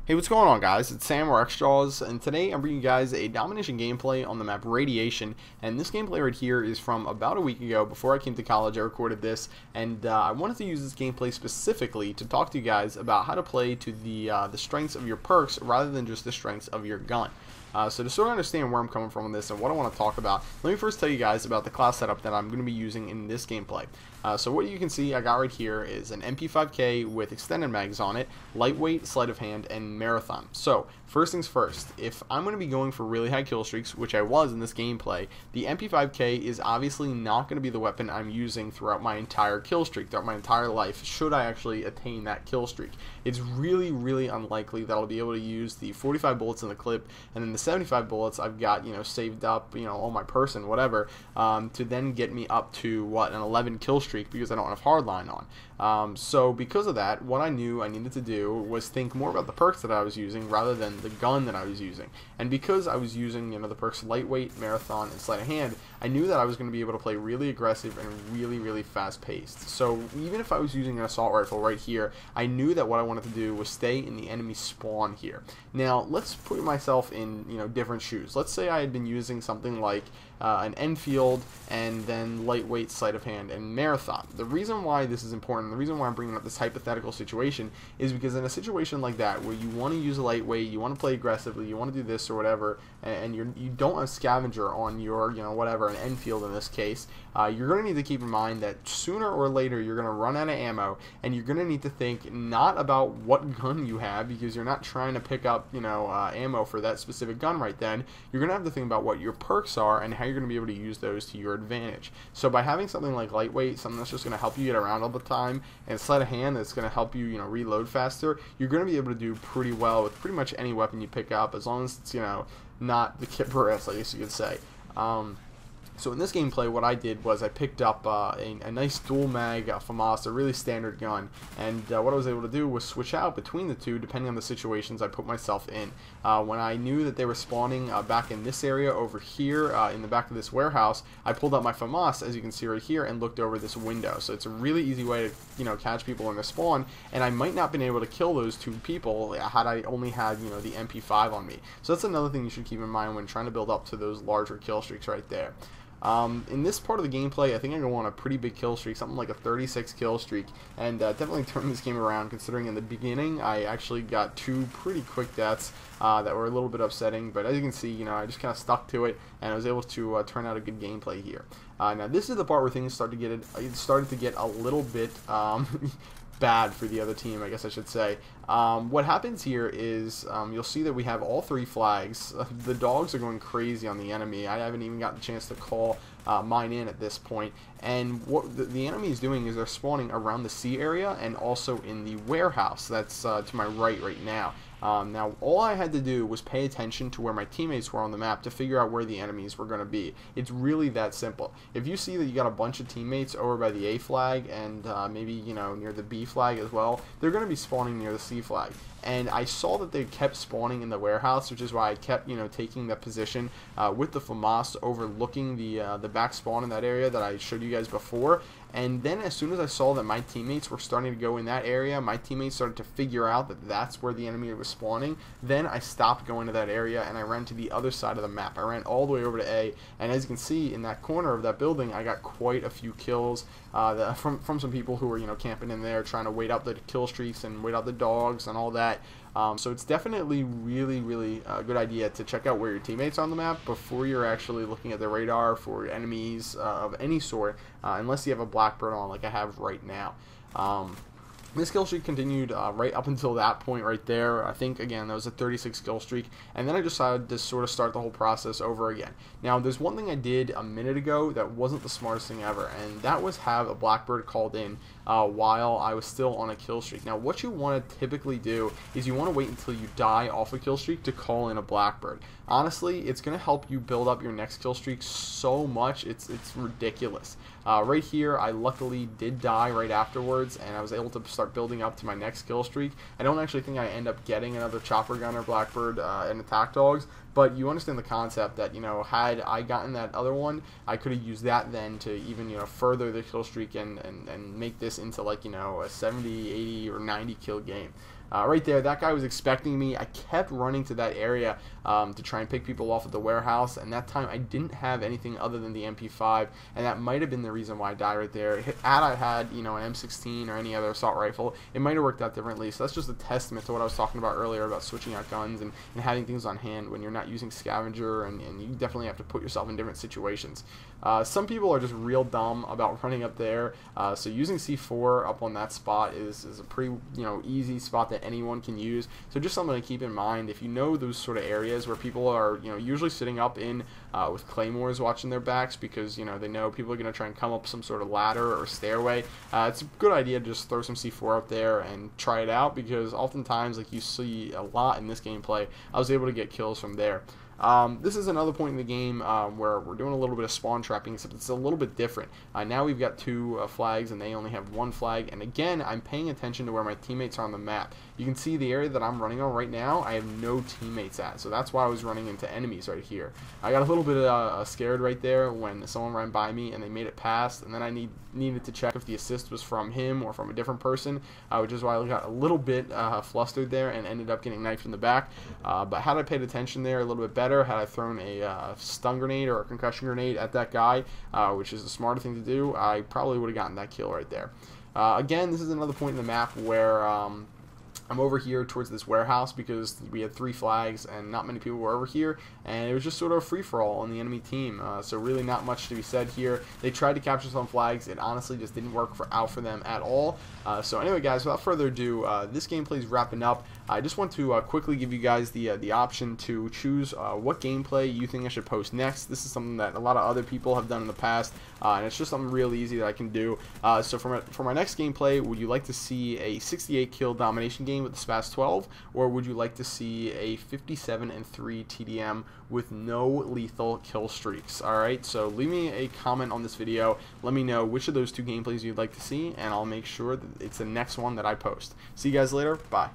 Hey, what's going on, guys? It's Sam or xJawz, and today I'm bringing you guys a domination gameplay on the map Radiation. And this gameplay right here is from about a week ago. Before I came to college, I recorded this, and I wanted to use this gameplay specifically to talk to you guys about how to play to the strengths of your perks rather than just the strengths of your gun. So to sort of understand where I'm coming from with this and what I want to talk about, let me first tell you guys about the class setup that I'm going to be using in this gameplay. So what you can see I got right here is an MP5K with extended mags on it, lightweight, sleight of hand, and marathon. So first things first, if I'm going to be going for really high kill streaks, which I was in this gameplay, the MP5K is obviously not going to be the weapon I'm using throughout my entire kill streak, throughout my entire life, should I actually attain that kill streak. It's really, really unlikely that I'll be able to use the 45 bullets in the clip and then the 75 bullets I've got, saved up, on my person, whatever, to then get me up to, an 11 kill streak because I don't have hardline on. So because of that, what I knew I needed to do was think more about the perks that I was using rather than the gun that I was using. And because I was using, the perks lightweight, marathon, and sleight of hand, I knew that I was going to be able to play really aggressive and really, really fast paced. So even if I was using an assault rifle right here, I knew that what I wanted to do was stay in the enemy spawn here. Now let's put myself in, different shoes. Let's say I had been using something like an Enfield and then lightweight, sleight of hand, and marathon. The reason why this is important, the reason why I'm bringing up this hypothetical situation is because in a situation like that where you want to use a lightweight, you want to play aggressively, you want to do this or whatever, and you don't have scavenger on your, whatever, an Enfield in this case, you're going to need to keep in mind that sooner or later you're going to run out of ammo, and you're going to need to think not about what gun you have, because you're not trying to pick up, ammo for that specific gun right then. You're going to have to think about what your perks are and how you're going to be able to use those to your advantage. So by having something like lightweight, something that's just going to help you get around all the time, and sleight of hand that's going to help you, reload faster, you're going to be able to do pretty well with pretty much any weapon you pick up, as long as it's, not the Kipper-esque, I guess you could say. So in this gameplay, what I did was I picked up a nice dual mag FAMAS, a really standard gun, and what I was able to do was switch out between the two depending on the situations I put myself in. When I knew that they were spawning back in this area over here in the back of this warehouse, I pulled out my FAMAS, as you can see right here, and looked over this window. So it's a really easy way to catch people in the spawn, and I might not have been able to kill those two people had I only had the MP5 on me. So that's another thing you should keep in mind when trying to build up to those larger kill streaks right there. In this part of the gameplay, I think I go on a pretty big kill streak, something like a 36 kill streak, and definitely turned this game around, considering in the beginning I actually got two pretty quick deaths that were a little bit upsetting, but as you can see, I just kind of stuck to it, and I was able to turn out a good gameplay here. Now this is the part where things started to get a little bit bad for the other team, I guess I should say. What happens here is you'll see that we have all three flags. The dogs are going crazy on the enemy. I haven't even got the chance to call mine in at this point. And what the enemy is doing is they're spawning around the C area and also in the warehouse that's to my right now. Now, all I had to do was pay attention to where my teammates were on the map to figure out where the enemies were going to be. It's really that simple. If you see that you got a bunch of teammates over by the A flag and maybe, near the B flag as well, they're going to be spawning near the C flag. And I saw that they kept spawning in the warehouse, which is why I kept, taking that position with the FAMAS overlooking the back spawn in that area that I showed you guys before. And then as soon as I saw that my teammates were starting to go in that area, my teammates started to figure out that that's where the enemy was spawning, then I stopped going to that area and I ran to the other side of the map. I ran all the way over to A, and as you can see in that corner of that building, I got quite a few kills from some people who were, camping in there trying to wait out the kill streaks and wait out the dogs and all that. So it's definitely really, really a good idea to check out where your teammates are on the map before you're actually looking at the radar for enemies of any sort, unless you have a Blackbird on like I have right now. This kill streak continued right up until that point right there. I think, again, that was a 36 kill streak, and then I decided to sort of start the whole process over again. Now, there's one thing I did a minute ago that wasn't the smartest thing ever, and that was have a Blackbird called in while I was still on a kill streak. Now, what you want to typically do is you want to wait until you die off a kill streak to call in a Blackbird. Honestly, it's going to help you build up your next kill streak so much, it's ridiculous. Right here, I luckily did die right afterwards, and I was able to start building up to my next kill streak. I don't actually think I end up getting another chopper gun or Blackbird and attack dogs, but you understand the concept that, had I gotten that other one, I could have used that then to even, further the kill streak and make this into like, a 70, 80, or 90 kill game. Right there, that guy was expecting me. I kept running to that area to try and pick people off at the warehouse, and that time I didn't have anything other than the MP5, and that might have been the reason why I died right there. Had I had, you know, an M16 or any other assault rifle, it might have worked out differently. So that's just a testament to what I was talking about earlier about switching out guns and having things on hand when you're not using scavenger, and you definitely have to put yourself in different situations. Some people are just real dumb about running up there, so using C4 up on that spot is a pretty, you know, easy spot that anyone can use. So just something to keep in mind if you know those sort of areas where people are, you know, usually sitting up in with claymores watching their backs, because, you know, they know people are going to try and come up some sort of ladder or stairway. It's a good idea to just throw some C4 up there and try it out, because oftentimes, like you see a lot in this gameplay, I was able to get kills from there. This is another point in the game where we're doing a little bit of spawn trapping, except it's a little bit different. Now we've got 2 flags, and they only have 1 flag, and again, I'm paying attention to where my teammates are on the map. You can see the area that I'm running on right now, I have no teammates at, so that's why I was running into enemies right here. I got a little bit scared right there when someone ran by me and they made it past, and then I needed to check if the assist was from him or from a different person, which is why I got a little bit flustered there and ended up getting knifed in the back. But had I paid attention there a little bit better, had I thrown a stun grenade or a concussion grenade at that guy, which is the smarter thing to do, I probably would have gotten that kill right there. Again, this is another point in the map where I'm over here towards this warehouse because we had 3 flags and not many people were over here, and it was just sort of a free-for-all on the enemy team, so really not much to be said here. They tried to capture some flags. It honestly just didn't work out for them at all. So anyway, guys, without further ado, this gameplay is wrapping up. I just want to quickly give you guys the option to choose what gameplay you think I should post next. This is something that a lot of other people have done in the past, and it's just something real easy that I can do. So for my next gameplay, would you like to see a 68 kill domination game with the SPAS 12, or would you like to see a 57-3 TDM with no lethal kill streaks? Alright, so leave me a comment on this video. Let me know which of those 2 gameplays you'd like to see, and I'll make sure that it's the next one that I post. See you guys later. Bye.